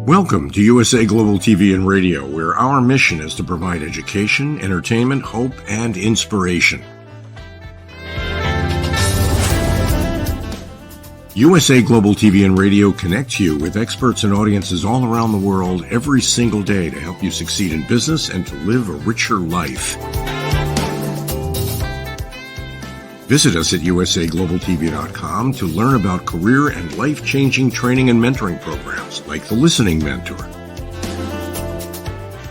Welcome to USA Global TV and Radio, where our mission is to provide education, entertainment, hope, and inspiration. USA Global TV and Radio connects you with experts and audiences all around the world every single day to help you succeed in business and to live a richer life. Visit us at usaglobaltv.com to learn about career and life-changing training and mentoring programs like the Listening Mentor.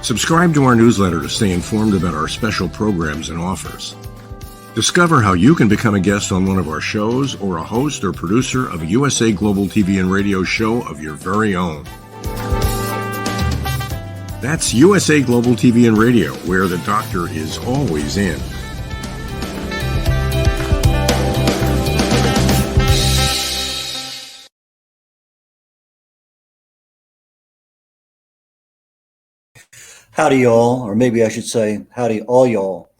Subscribe to our newsletter to stay informed about our special programs and offers. Discover how you can become a guest on one of our shows or a host or producer of a USA Global TV and Radio show of your very own. That's USA Global TV and Radio, where the doctor is always in. Howdy, y'all, or maybe I should say howdy, all y'all,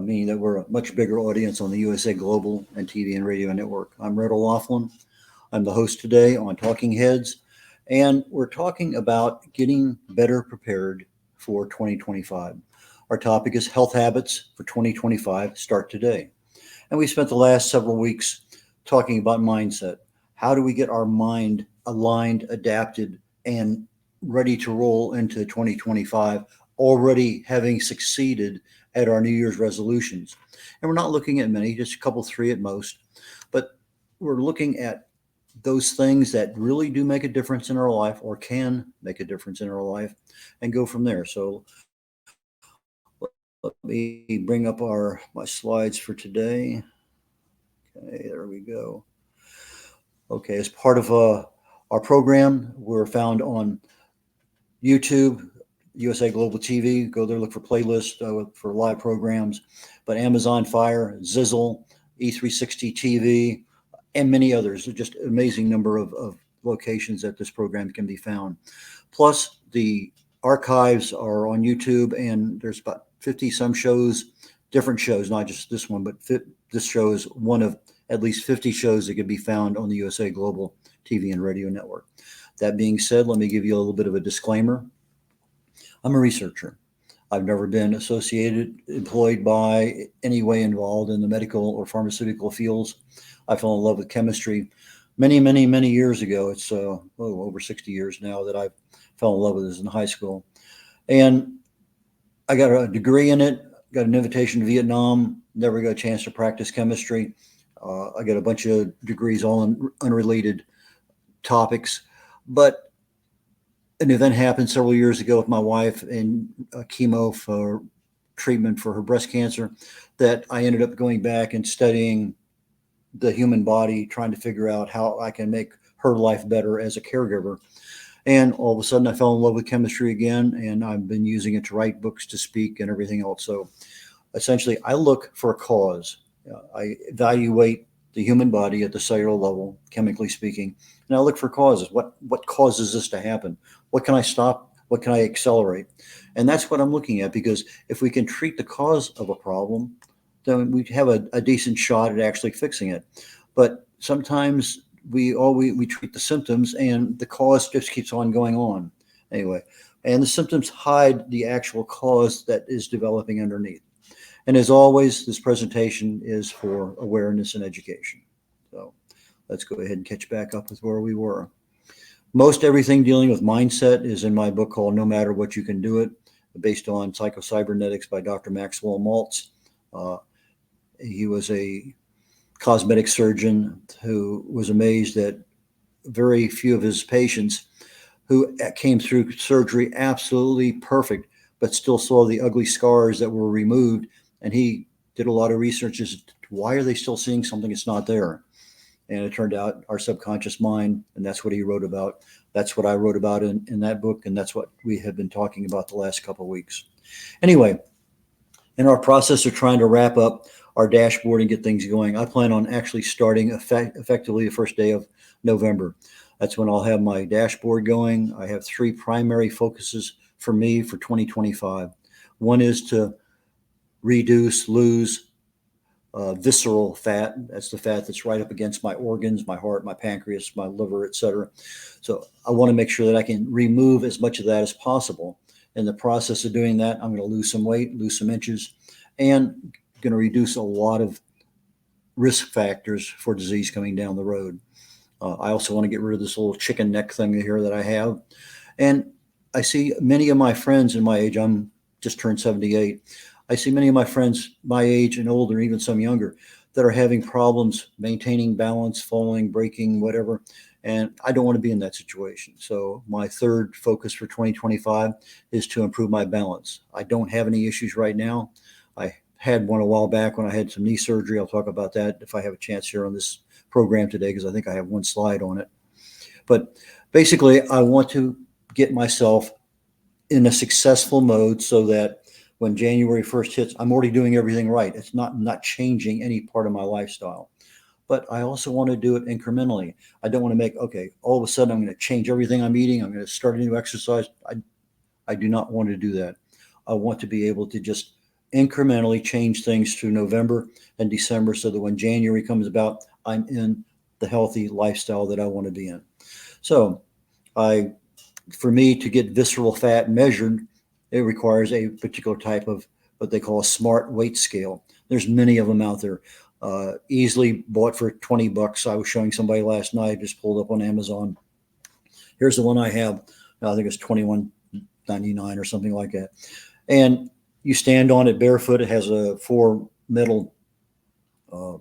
meaning that we're a much bigger audience on the USA Global and TV and Radio Network. I'm red.olaughlin. I'm the host today on Talking Heads, and we're talking about getting better prepared for 2025. Our topic is health habits for 2025 start today. And we spent the last several weeks talking about mindset. How do we get our mind aligned, adapted, and ready to roll into 2025, already having succeeded at our New Year's resolutions? And we're not looking at many, just a couple, three at most, but we're looking at those things that really do make a difference in our life or can make a difference in our life and go from there. So let me bring up my slides for today. Okay, there we go. Okay, as part of our program, we're found on YouTube, USA Global TV. Go there, look for playlists for live programs. But Amazon Fire, Zizzle, E360 TV, and many others. Just an amazing number of locations that this program can be found. Plus, the archives are on YouTube, and there's about 50-some shows, different shows, not just this one, but this show is one of at least 50 shows that can be found on the USA Global TV and Radio Network. That being said, let me give you a little bit of a disclaimer. I'm a researcher. I've never been employed by, any way involved in the medical or pharmaceutical fields. I fell in love with chemistry many, many, many years ago. It's over 60 years now that I fell in love with this in high school. And I got a degree in it, got an invitation to Vietnam, never got a chance to practice chemistry. I got a bunch of degrees all in unrelated topics. But an event happened several years ago with my wife and chemo for treatment for her breast cancer that I ended up going back and studying the human body, trying to figure out how I can make her life better as a caregiver. And all of a sudden I fell in love with chemistry again, and I've been using it to write books, to speak, and everything else. So essentially I look for a cause. I evaluate the human body at the cellular level, chemically speaking, and I look for causes. What causes this to happen? What can I stop? What can I accelerate? And that's what I'm looking at, because if we can treat the cause of a problem, then we have a decent shot at actually fixing it. But sometimes we treat the symptoms and the cause just keeps on going on anyway. And the symptoms hide the actual cause that is developing underneath. And as always, this presentation is for awareness and education. So let's go ahead and catch back up with where we were. Most everything dealing with mindset is in my book called No Matter What You Can Do It, based on psychocybernetics by Dr. Maxwell Maltz. He was a cosmetic surgeon who was amazed that very few of his patients who came through surgery absolutely perfect, but still saw the ugly scars that were removed. And he did a lot of research as to why are they still seeing something that's not there? And it turned out our subconscious mind, and that's what he wrote about. That's what I wrote about in that book, and that's what we have been talking about the last couple of weeks. Anyway, in our process of trying to wrap up our dashboard and get things going, I plan on actually starting effectively the first day of November. That's when I'll have my dashboard going. I have 3 primary focuses for me for 2025. One is to lose visceral fat. That's the fat that's right up against my organs, my heart, my pancreas, my liver, etc. So I want to make sure that I can remove as much of that as possible. In the process of doing that, I'm going to lose some weight, lose some inches, and going to reduce a lot of risk factors for disease coming down the road. I also want to get rid of this little chicken neck thing here that I have. And I see many of my friends in my age, I'm just turned 78. I see many of my friends my age and older, even some younger, that are having problems maintaining balance, falling, breaking, whatever. And I don't want to be in that situation. So my third focus for 2025 is to improve my balance. I don't have any issues right now. I had one a while back when I had some knee surgery. I'll talk about that if I have a chance here on this program today, because I think I have one slide on it. But basically, I want to get myself in a successful mode so that when January 1st hits, I'm already doing everything right. It's not changing any part of my lifestyle. But I also want to do it incrementally. I don't want to make, okay, all of a sudden I'm going to change everything I'm eating. I'm going to start a new exercise. I do not want to do that. I want to be able to just incrementally change things through November and December so that when January comes about, I'm in the healthy lifestyle that I want to be in. So for me to get visceral fat measured, it requires a particular type of what they call a smart weight scale. There's many of them out there, easily bought for $20. I was showing somebody last night, just pulled up on Amazon. Here's the one I have. I think it's $21.99 or something like that. And you stand on it barefoot. It has 4 metal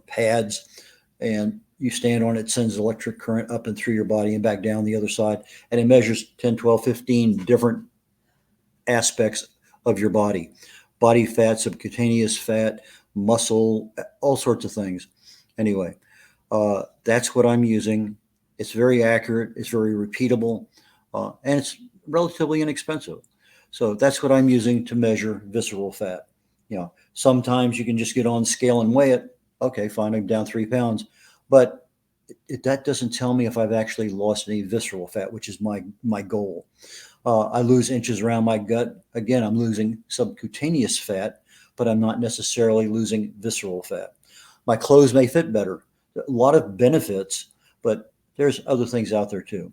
pads, and you stand on it, sends electric current up and through your body and back down the other side. And it measures 10, 12, 15 different aspects of your body fat, subcutaneous fat, muscle, all sorts of things. Anyway, that's what I'm using. It's very accurate, it's very repeatable, and it's relatively inexpensive. So that's what I'm using to measure visceral fat. Sometimes you can just get on the scale and weigh it. Okay, fine, I'm down 3 pounds. But that doesn't tell me if I've actually lost any visceral fat, which is my goal. I lose inches around my gut. Again, I'm losing subcutaneous fat, but I'm not necessarily losing visceral fat. My clothes may fit better. A lot of benefits, but there's other things out there too.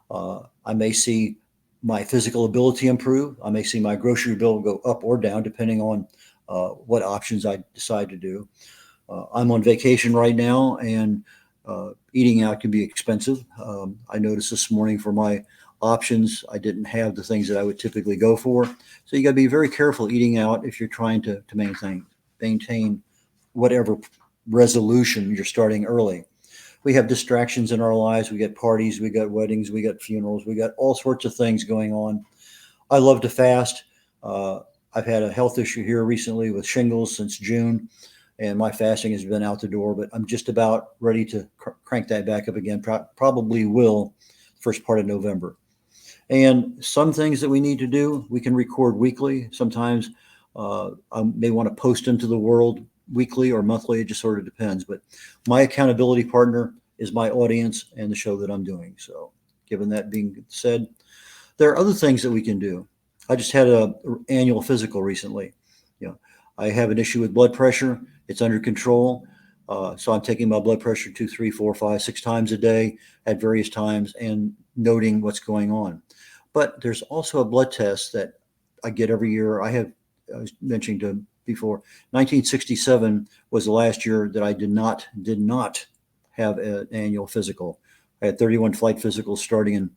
I may see my physical ability improve. I may see my grocery bill go up or down depending on what options I decide to do. I'm on vacation right now, and eating out can be expensive. I noticed this morning for my options, I didn't have the things that I would typically go for. So you got to be very careful eating out if you're trying to maintain whatever resolution you're starting early. We have distractions in our lives. We got parties, we got weddings, we got funerals, we got all sorts of things going on. I love to fast. I've had a health issue here recently with shingles since June, and my fasting has been out the door, but I'm just about ready to crank that back up again. Probably will first part of November. And some things that we need to do, we can record weekly. Sometimes I may want to post into the world weekly or monthly. It just sort of depends. But my accountability partner is my audience and the show that I'm doing. So given that being said, there are other things that we can do. I just had an annual physical recently. I have an issue with blood pressure. It's under control. So I'm taking my blood pressure 2, 3, 4, 5, 6 times a day at various times and noting what's going on. But there's also a blood test that I get every year. I was mentioning to before, 1967 was the last year that I did not have an annual physical. I had 31 flight physicals starting in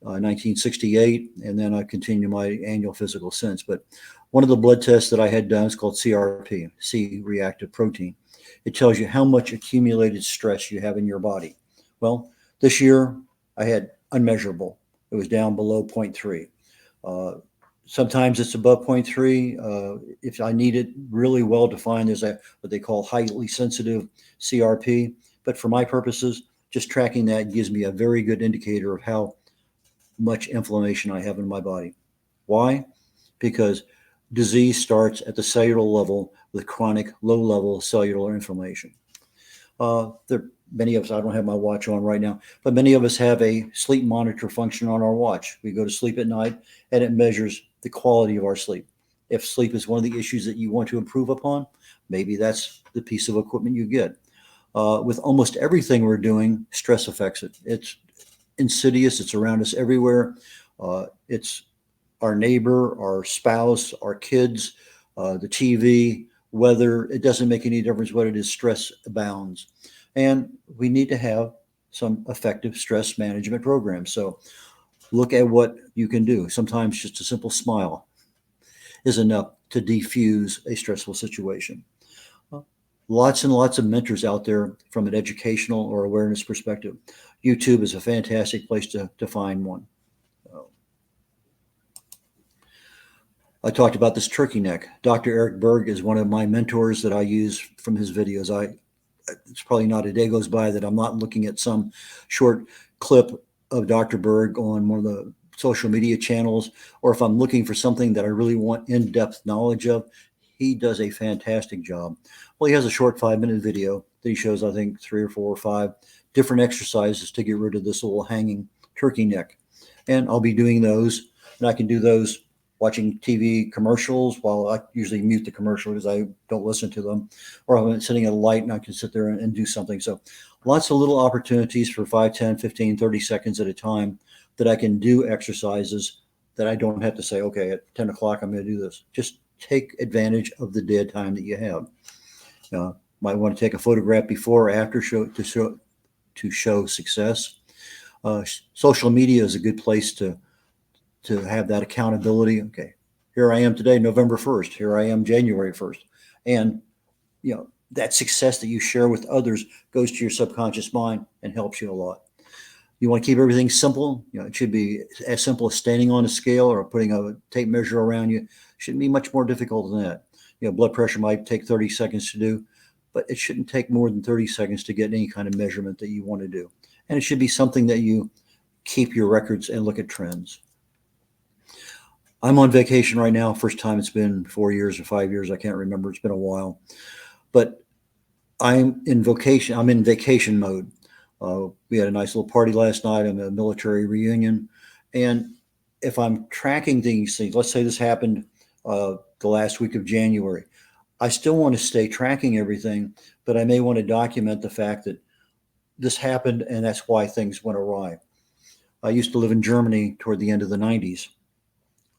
1968, and then I continued my annual physical since. But one of the blood tests that I had done is called CRP, C-reactive protein. It tells you how much accumulated stress you have in your body. Well, this year I had unmeasurable. It was down below 0.3. Sometimes it's above 0.3. If I need it really well defined, there's what they call highly sensitive CRP. But for my purposes, just tracking that gives me a very good indicator of how much inflammation I have in my body. Why? Because disease starts at the cellular level with chronic low-level cellular inflammation. Many of us, I don't have my watch on right now, but many of us have a sleep monitor function on our watch. We go to sleep at night and it measures the quality of our sleep. If sleep is one of the issues that you want to improve upon, maybe that's the piece of equipment you get. With almost everything we're doing, stress affects it. It's insidious. It's around us everywhere. It's our neighbor, our spouse, our kids, the TV, weather. It doesn't make any difference what it is. Stress abounds. And we need to have some effective stress management programs. So look at what you can do. Sometimes just a simple smile is enough to defuse a stressful situation. Lots and lots of mentors out there from an educational or awareness perspective. YouTube is a fantastic place to find one. I talked about this turkey neck. Dr. Eric Berg is one of my mentors that I use from his videos. It's probably not a day goes by that I'm not looking at some short clip of Dr. Berg on one of the social media channels, or if I'm looking for something that I really want in-depth knowledge of, he does a fantastic job. Well, he has a short 5-minute video that he shows, I think, 3 or 4 or 5 different exercises to get rid of this little hanging turkey neck. And I'll be doing those, and I can do those watching TV commercials. While I usually mute the commercial because I don't listen to them, or I'm sitting at a light and I can sit there and do something. So lots of little opportunities for 5, 10, 15, 30 seconds at a time that I can do exercises that I don't have to say, okay, at 10 o'clock, I'm going to do this. Just take advantage of the dead time that you have. Might want to take a photograph before or after to show success. Social media is a good place to have that accountability. Okay, here I am today, November 1st. Here I am, January 1st. And, that success that you share with others goes to your subconscious mind and helps you a lot. You want to keep everything simple. It should be as simple as standing on a scale or putting a tape measure around you. It shouldn't be much more difficult than that. Blood pressure might take 30 seconds to do, but it shouldn't take more than 30 seconds to get any kind of measurement that you want to do. And it should be something that you keep your records and look at trends. I'm on vacation right now. First time it's been 4 years or 5 years. I can't remember. It's been a while. But I'm in vacation mode. We had a nice little party last night and a military reunion. And if I'm tracking these things, let's say this happened the last week of January, I still want to stay tracking everything, but I may want to document the fact that this happened and that's why things went awry. I used to live in Germany toward the end of the 90s.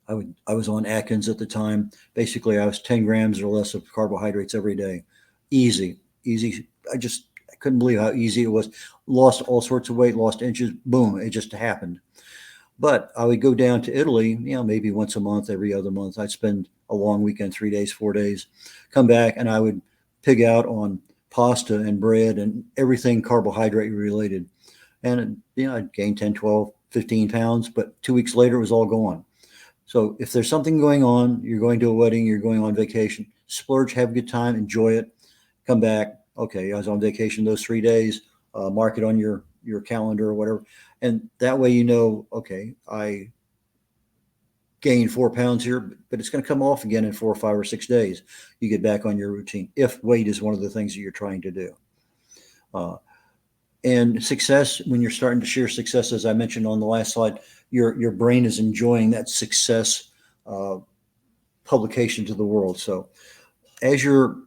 I was on Atkins at the time. Basically, I was 10 grams or less of carbohydrates every day. Easy. I couldn't believe how easy it was. Lost all sorts of weight, lost inches. Boom, it just happened. But I would go down to Italy, maybe once a month, every other month. I'd spend a long weekend, 3 days, 4 days, come back, and I would pig out on pasta and bread and everything carbohydrate related. And, I'd gain 10, 12, 15 pounds, but 2 weeks later, it was all gone. So if there's something going on, you're going to a wedding, you're going on vacation, splurge, have a good time, enjoy it, come back. Okay, I was on vacation those 3 days, mark it on your calendar or whatever. And that way, okay, I gained 4 pounds here, but it's going to come off again in 4 or 5 or 6 days. You get back on your routine. If weight is one of the things that you're trying to do. And success, when you're starting to share success, as I mentioned on the last slide, your brain is enjoying that success publication to the world. So as you're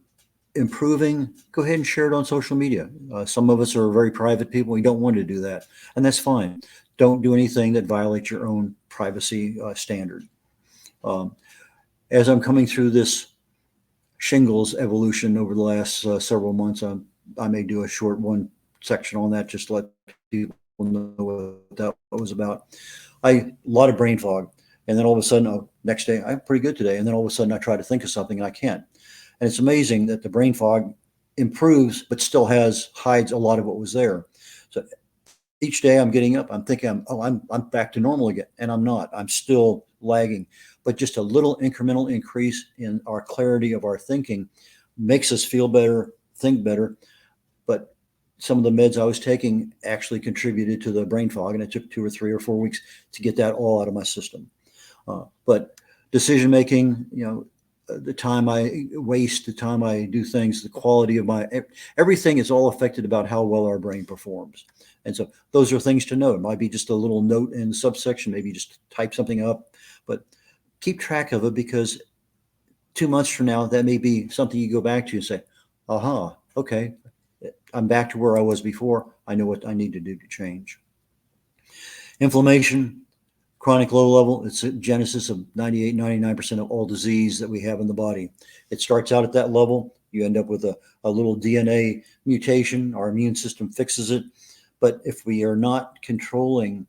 improving, go ahead and share it on social media. Some of us are very private people. We don't want to do that. And that's fine. Don't do anything that violates your own privacy standard. As I'm coming through this shingles evolution over the last several months, I may do a short one section on that, just to let people know what that was about. A lot of brain fog. And then all of a sudden, next day, I'm pretty good today. And then all of a sudden I try to think of something and I can't. And it's amazing that the brain fog improves, but still hides a lot of what was there. So each day I'm getting up, I'm thinking, I'm back to normal again. And I'm not. I'm still lagging. But just a little incremental increase in our clarity of our thinking makes us feel better, think better. But some of the meds I was taking actually contributed to the brain fog, and it took 2 or 3 or 4 weeks to get that all out of my system. But decision making, the time I waste, the time I do things, the quality of everything is all affected about how well our brain performs. And so those are things to note. It might be just a little note in the subsection, maybe just type something up, but keep track of it, because 2 months from now, that may be something you go back to and say, aha, okay, I'm back to where I was before. I know what I need to do to change. Inflammation, chronic low level, it's a genesis of 98, 99% of all disease that we have in the body. It starts out at that level. You end up with a little DNA mutation. Our immune system fixes it. But if we are not controlling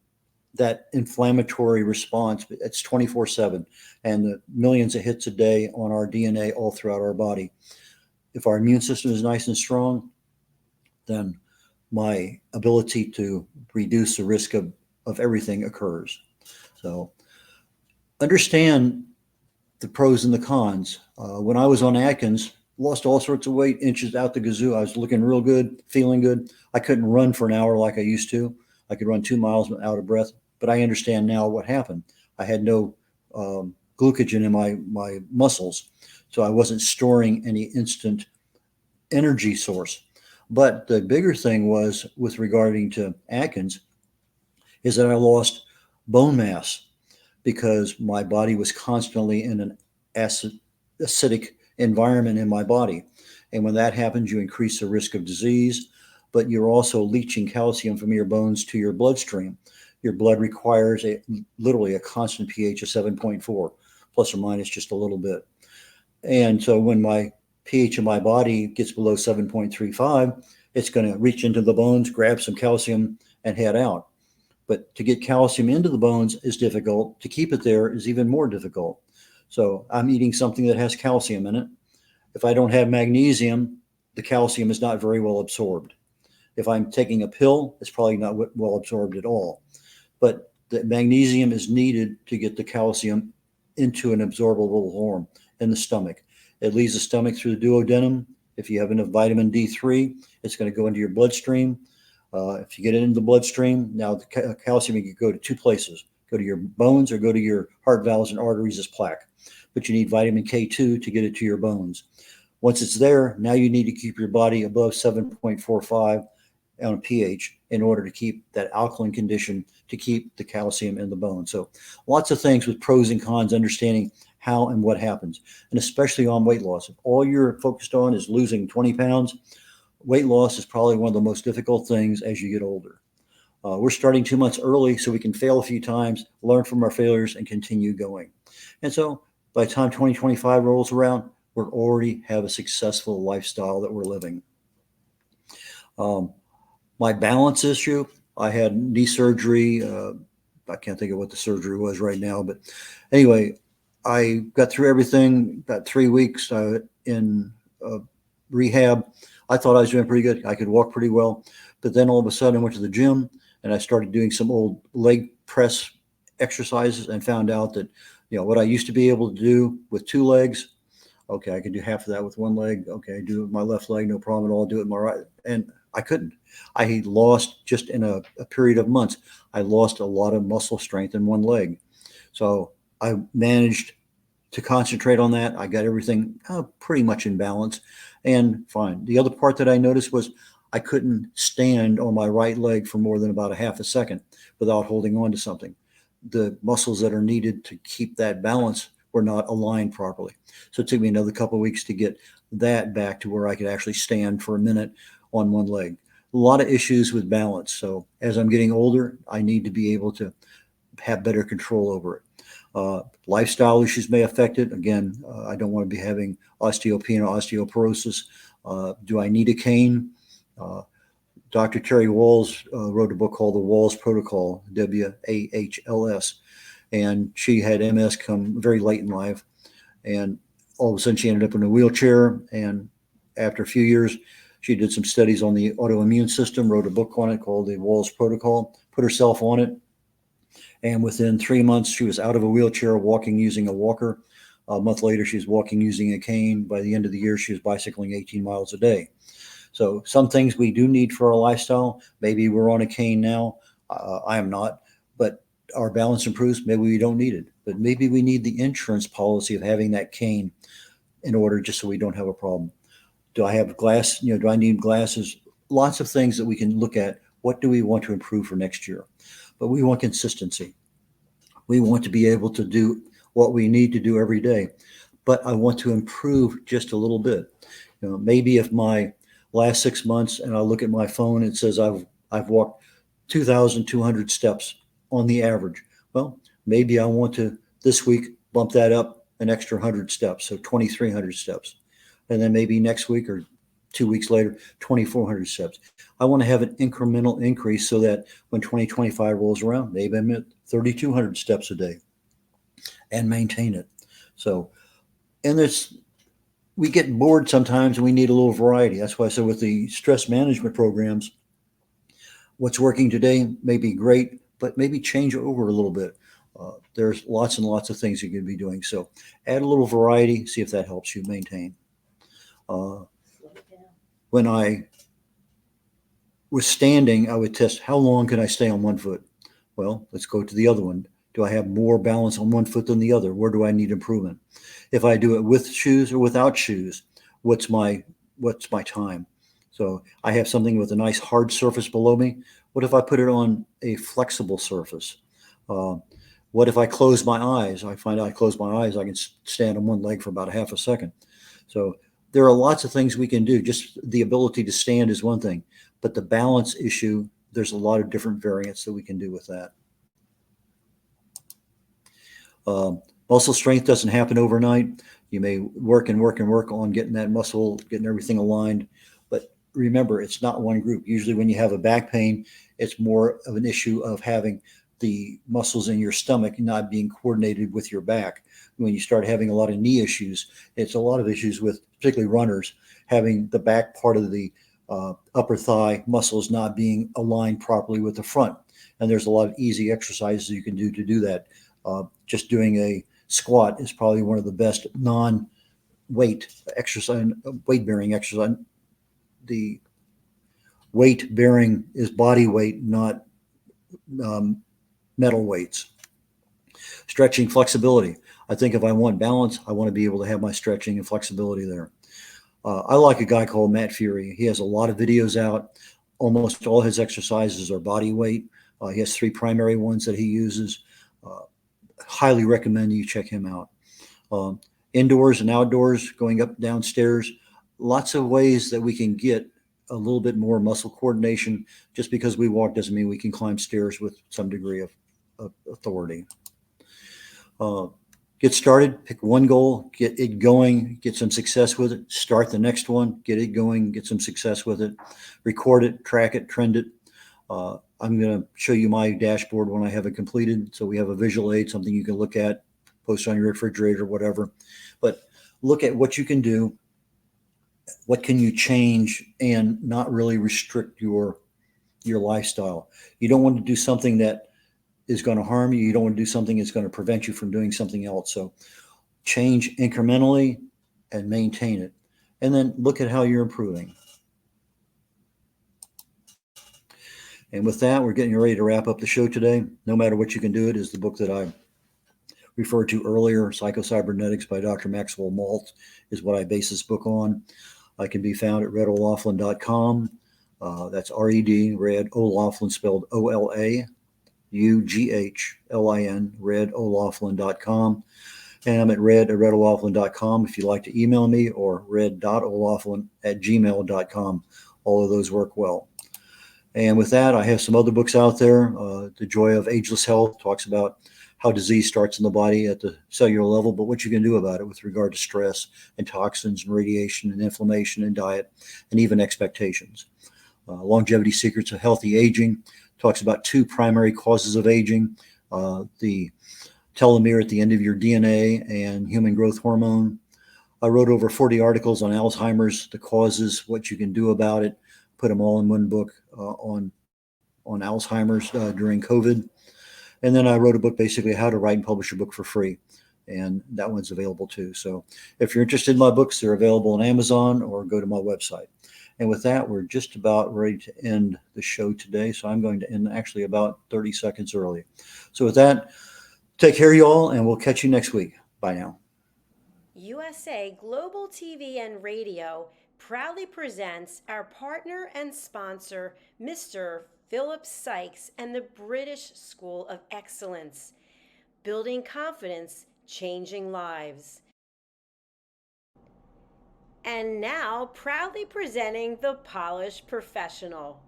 that inflammatory response, it's 24/7, and the millions of hits a day on our DNA all throughout our body. If our immune system is nice and strong, then my ability to reduce the risk of everything occurs. So understand the pros and the cons. When I was on Atkins, lost all sorts of weight, inches out the gazoo. I was looking real good, feeling good. I couldn't run for an hour like I used to. I could run 2 miles out of breath, but I understand now what happened. I had no glycogen in my muscles, so I wasn't storing any instant energy source. But the bigger thing was with regarding to Atkins is that I lost bone mass because my body was constantly in an acidic environment in my body. And when that happens, you increase the risk of disease, but you're also leaching calcium from your bones to your bloodstream. Your blood requires literally a constant pH of 7.4, plus or minus just a little bit. And so when my pH of my body gets below 7.35, it's going to reach into the bones, grab some calcium, and head out. But to get calcium into the bones is difficult. To keep it there is even more difficult. So I'm eating something that has calcium in it. If I don't have magnesium, the calcium is not very well absorbed. If I'm taking a pill, it's probably not well absorbed at all. But the magnesium is needed to get the calcium into an absorbable form in the stomach. It leaves the stomach through the duodenum. If you have enough vitamin D3, it's going to go into your bloodstream. If you get it into the bloodstream, now the calcium can go to two places, go to your bones or go to your heart valves and arteries as plaque. But you need vitamin K2 to get it to your bones. Once it's there, now you need to keep your body above 7.45 on a pH in order to keep that alkaline condition, to keep the calcium in the bone. So lots of things with pros and cons, understanding how and what happens, and especially on weight loss. If all you're focused on is losing 20 pounds, weight loss is probably one of the most difficult things as you get older. We're starting 2 months early so we can fail a few times, learn from our failures, and continue going. And so by the time 2025 rolls around, we already have a successful lifestyle that we're living. My balance issue, I had knee surgery. I can't think of what the surgery was right now, but anyway, I got through everything, about 3 weeks in rehab. I thought I was doing pretty good. I could walk pretty well. But then all of a sudden I went to the gym and I started doing some old leg press exercises and found out that, what I used to be able to do with 2 legs, okay, I could do half of that with 1 leg. Okay, I do it with my left leg, no problem at all. Do it with my right. And I couldn't. I lost, just in a period of months, I lost a lot of muscle strength in 1 leg. So I managed to concentrate on that. I got everything pretty much in balance and fine. The other part that I noticed was I couldn't stand on my right leg for more than about a half a second without holding on to something. The muscles that are needed to keep that balance were not aligned properly. So it took me another couple of weeks to get that back to where I could actually stand for a minute on 1 leg. A lot of issues with balance. So as I'm getting older, I need to be able to have better control over it. Lifestyle issues may affect it. Again, I don't want to be having osteopenia or osteoporosis. Do I need a cane? Dr. Terry Walls wrote a book called The Walls Protocol, WAHLS, and she had MS come very late in life, and all of a sudden she ended up in a wheelchair, and after a few years, she did some studies on the autoimmune system, wrote a book on it called The Walls Protocol, put herself on it, and within 3 months, she was out of a wheelchair, walking using a walker. A month later, she was walking using a cane. By the end of the year, she was bicycling 18 miles a day. So some things we do need for our lifestyle. Maybe we're on a cane now. I am not, but our balance improves. Maybe we don't need it, but maybe we need the insurance policy of having that cane in order, just so we don't have a problem. Do I have glass? Do I need glasses? Lots of things that we can look at. What do we want to improve for next year? But we want consistency. We want to be able to do what we need to do every day. but I want to improve just a little bit. Maybe if my last 6 months and I look at my phone, it says I've walked 2,200 steps on the average. Well, maybe I want to this week bump that up an extra 100 steps, so 2,300 steps. And then maybe next week or 2 weeks later, 2,400 steps. I want to have an incremental increase so that when 2025 rolls around, maybe I'm at 3,200 steps a day and maintain it. So, and we get bored sometimes and we need a little variety. That's why I said with the stress management programs, what's working today may be great, but maybe change over a little bit. There's lots and lots of things you can be doing. So add a little variety, see if that helps you maintain. Uh, when I was standing, I would test how long can I stay on one foot? Well, let's go to the other one. Do I have more balance on one foot than the other? Where do I need improvement? If I do it with shoes or without shoes, what's my time? So I have something with a nice hard surface below me. What if I put it on a flexible surface? Uh, what if I close my eyes? I find out I close my eyes, I can stand on one leg for about a half a second. So there are lots of things we can do. Just the ability to stand is one thing, but the balance issue, there's a lot of different variants that we can do with that. Muscle strength doesn't happen overnight. You may work and work and work on getting that muscle, getting everything aligned. But remember, it's not one group. Usually, when you have a back pain, it's more of an issue of having the muscles in your stomach not being coordinated with your back. When you start having a lot of knee issues, it's a lot of issues with particularly runners having the back part of the upper thigh muscles not being aligned properly with the front. And there's a lot of easy exercises you can do to do that. Just doing a squat is probably one of the best non-weight exercise, weight bearing exercise. The weight bearing is body weight, not metal weights. Stretching, flexibility. I think if I want balance, I want to be able to have my stretching and flexibility there. I like a guy called Matt Fury. He has a lot of videos out. Almost all his exercises are body weight. He has 3 primary ones that he uses. Highly recommend you check him out. Indoors and outdoors, going up, downstairs, lots of ways that we can get a little bit more muscle coordination. Just because we walk doesn't mean we can climb stairs with some degree of authority. Get started, pick one goal, get it going, get some success with it, start the next one, get it going, get some success with it, record it, track it, trend it. I'm going to show you my dashboard when I have it completed. So we have a visual aid, something you can look at, post on your refrigerator, whatever. But look at what you can do, what can you change, and not really restrict your lifestyle. You don't want to do something that is going to harm you. You don't want to do something that's going to prevent you from doing something else. So change incrementally and maintain it. And then look at how you're improving. And with that, we're getting ready to wrap up the show today. No Matter What You Can Do It is the book that I referred to earlier. Psychocybernetics by Dr. Maxwell Maltz is what I base this book on. I can be found at red.olaughlin.com. That's R-E-D, Red O'Laughlin, spelled O-L-A-U-G-H-L-I-N, red.olaughlin.com. And I'm at red@redo'laughlin.com if you'd like to email me, or red.olaughlin@gmail.com. All of those work well. And with that, I have some other books out there. The Joy of Ageless Health talks about how disease starts in the body at the cellular level, but what you can do about it with regard to stress and toxins and radiation and inflammation and diet and even expectations. Longevity Secrets of Healthy Aging talks about 2 primary causes of aging, the telomere at the end of your DNA and human growth hormone. I wrote over 40 articles on Alzheimer's, the causes, what you can do about it, put them all in one book on Alzheimer's during COVID. And then I wrote a book, basically how to write and publish a book for free. And that one's available too. So if you're interested in my books, they're available on Amazon, or go to my website. And with that, we're just about ready to end the show today. So I'm going to end actually about 30 seconds early. So with that, take care, y'all, and we'll catch you next week. Bye now. USA Global TV and Radio proudly presents our partner and sponsor, Mr. Philip Sykes and the British School of Excellence. Building confidence, changing lives. And now, proudly presenting the Polished Professional.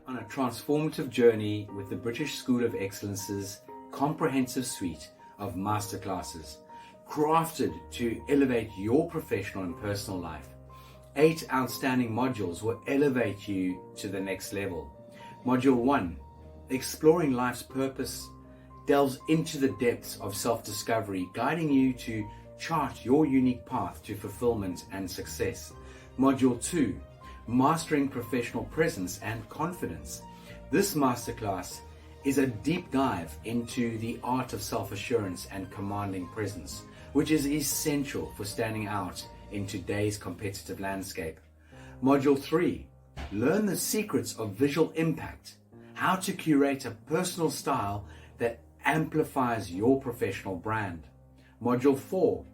On a transformative journey with the British School of Excellence's comprehensive suite of masterclasses, crafted to elevate your professional and personal life. 8 outstanding modules will elevate you to the next level. Module 1, Exploring Life's Purpose, delves into the depths of self-discovery, guiding you to chart your unique path to fulfillment and success. Module 2, Mastering Professional Presence and Confidence. This masterclass is a deep dive into the art of self-assurance and commanding presence, which is essential for standing out in today's competitive landscape. Module 3, Learn the secrets of visual impact, how to curate a personal style that amplifies your professional brand. Module 4,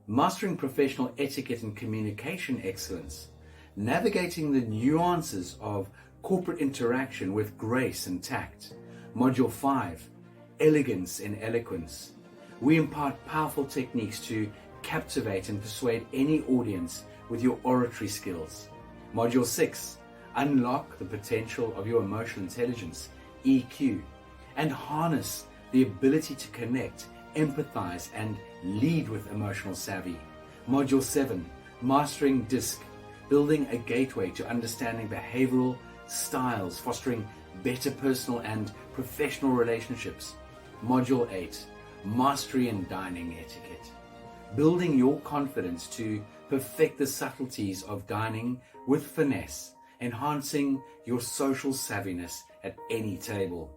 Mastering Professional Etiquette and Communication Excellence, navigating the nuances of corporate interaction with grace and tact. Module 5, Elegance in Eloquence. We impart powerful techniques to captivate and persuade any audience with your oratory skills. Module 6, Unlock the potential of your emotional intelligence, EQ, and harness the ability to connect, empathize, and lead with emotional savvy. Module 7, Mastering DISC, building a gateway to understanding behavioral styles, fostering better personal and professional relationships. Module 8, Mastery in Dining Etiquette, building your confidence to perfect the subtleties of dining with finesse, enhancing your social savviness at any table.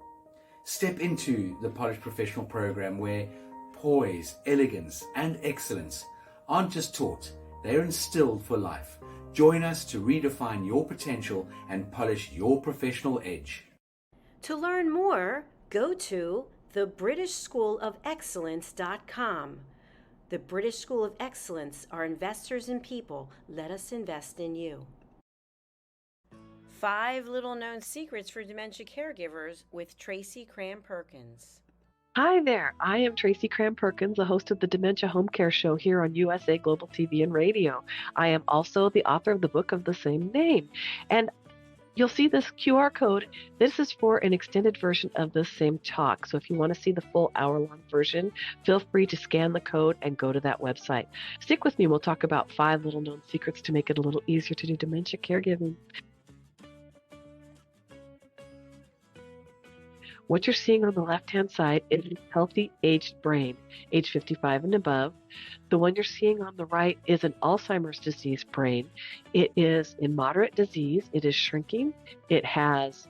Step into the Polished Professional program where poise, elegance, and excellence aren't just taught, they're instilled for life. Join us to redefine your potential and polish your professional edge. To learn more, go to thebritishschoolofexcellence.com. The British School of Excellence are investors in people. Let us invest in you. 5 little known secrets for dementia caregivers with Tracy Cram-Perkins. Hi there, I am Tracy Cram-Perkins, the host of the Dementia Home Care Show here on USA Global TV and Radio. I am also the author of the book of the same name. And you'll see this QR code. This is for an extended version of the same talk. So if you want to see the full hour-long version, feel free to scan the code and go to that website. Stick with me. We'll talk about 5 little known secrets to make it a little easier to do dementia caregiving. What you're seeing on the left-hand side is a healthy aged brain, age 55 and above. The one you're seeing on the right is an Alzheimer's disease brain. It is in moderate disease. It is shrinking. It has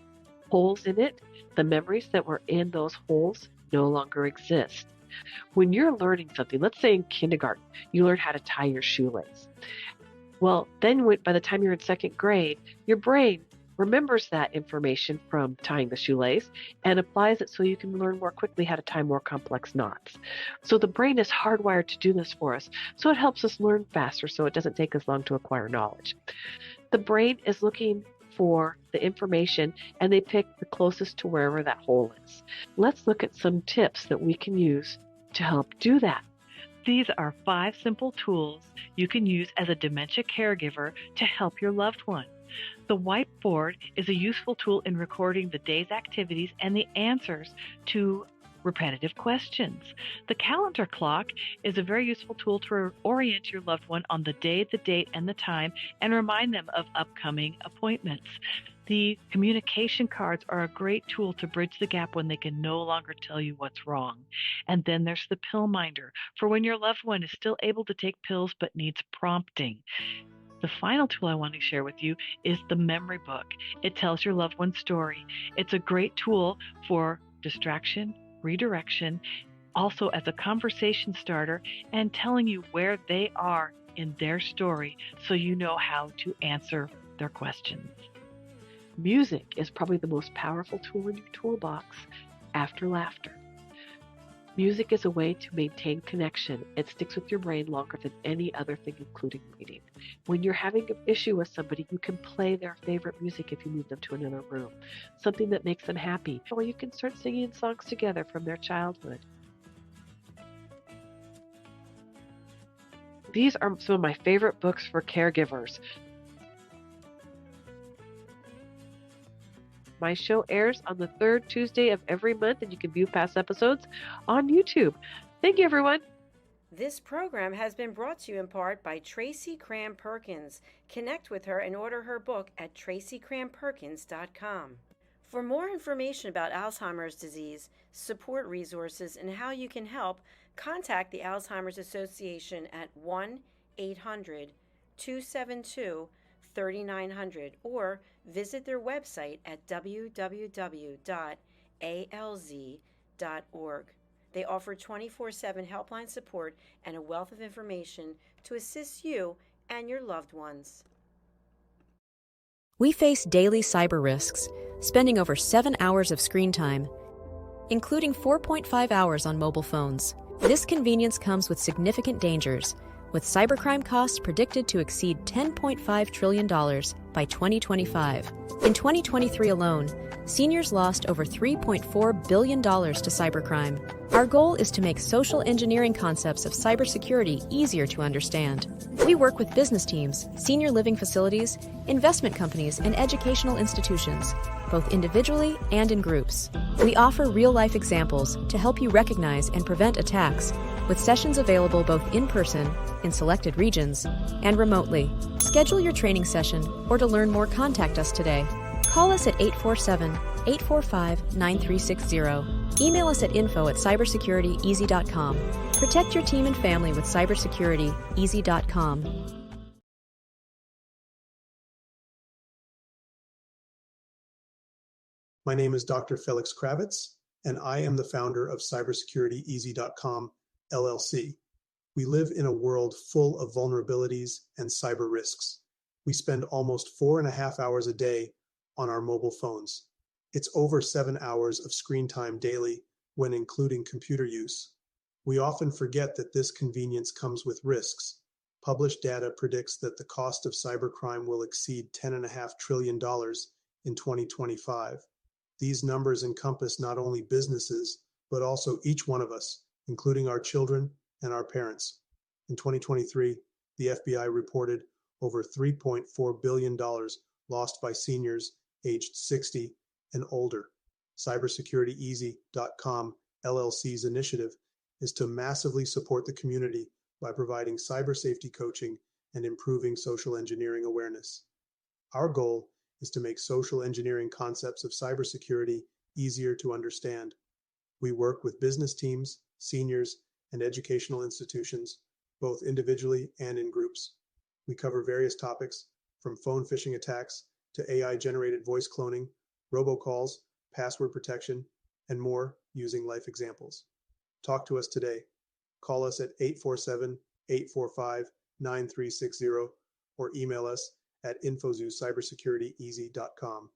holes in it. The memories that were in those holes no longer exist. When you're learning something, let's say in kindergarten, you learn how to tie your shoelace. Well, then by the time you're in 2nd grade, your brain remembers that information from tying the shoelace and applies it so you can learn more quickly how to tie more complex knots. So the brain is hardwired to do this for us. So it helps us learn faster so it doesn't take us long to acquire knowledge. The brain is looking for the information and they pick the closest to wherever that hole is. Let's look at some tips that we can use to help do that. These are 5 simple tools you can use as a dementia caregiver to help your loved one. The whiteboard is a useful tool in recording the day's activities and the answers to repetitive questions. The calendar clock is a very useful tool to orient your loved one on the day, the date, and the time, and remind them of upcoming appointments. The communication cards are a great tool to bridge the gap when they can no longer tell you what's wrong. And then there's the pill minder, for when your loved one is still able to take pills but needs prompting. The final tool I want to share with you is the memory book. It tells your loved one's story. It's a great tool for distraction, redirection, also as a conversation starter, and telling you where they are in their story so you know how to answer their questions. Music is probably the most powerful tool in your toolbox after laughter. Music is a way to maintain connection. It sticks with your brain longer than any other thing, including reading. When you're having an issue with somebody, you can play their favorite music if you move them to another room, something that makes them happy, or you can start singing songs together from their childhood. These are some of my favorite books for caregivers. My show airs on the third Tuesday of every month, and you can view past episodes on YouTube. Thank you, everyone. This program has been brought to you in part by Tracy Cram Perkins. Connect with her and order her book at tracycramperkins.com. For more information about Alzheimer's disease, support resources, and how you can help, contact the Alzheimer's Association at 1-800-272-3900 or visit their website at www.alz.org. They offer 24/7 helpline support and a wealth of information to assist you and your loved ones. We face daily cyber risks, spending over 7 hours of screen time, including 4.5 hours on mobile phones. This convenience comes with significant dangers, with cybercrime costs predicted to exceed $10.5 trillion by 2025. In 2023 alone, seniors lost over $3.4 billion to cybercrime. Our goal is to make social engineering concepts of cybersecurity easier to understand. We work with business teams, senior living facilities, investment companies, and educational institutions, both individually and in groups. We offer real-life examples to help you recognize and prevent attacks, with sessions available both in person, in selected regions, and remotely. Schedule your training session, or to learn more, contact us today. Call us at 847-845-9360. Email us at info@cybersecurityeasy.com. Protect your team and family with cybersecurityeasy.com. My name is Dr. Felix Kravitz, and I am the founder of cybersecurityeasy.com, LLC. We live in a world full of vulnerabilities and cyber risks. We spend almost 4.5 hours a day on our mobile phones. It's over 7 hours of screen time daily when including computer use. We often forget that this convenience comes with risks. Published data predicts that the cost of cybercrime will exceed $10.5 trillion in 2025. These numbers encompass not only businesses, but also each one of us, including our children and our parents. In 2023, the FBI reported over $3.4 billion lost by seniors aged 60 and older. Cybersecurityeasy.com LLC's initiative is to massively support the community by providing cyber safety coaching and improving social engineering awareness. Our goal is to make social engineering concepts of cybersecurity easier to understand. We work with business teams, seniors, and educational institutions, both individually and in groups. We cover various topics, from phone phishing attacks to AI-generated voice cloning, robocalls, password protection, and more, using life examples. Talk to us today. Call us at 847-845-9360 or email us at info@cybersecurityeasy.com.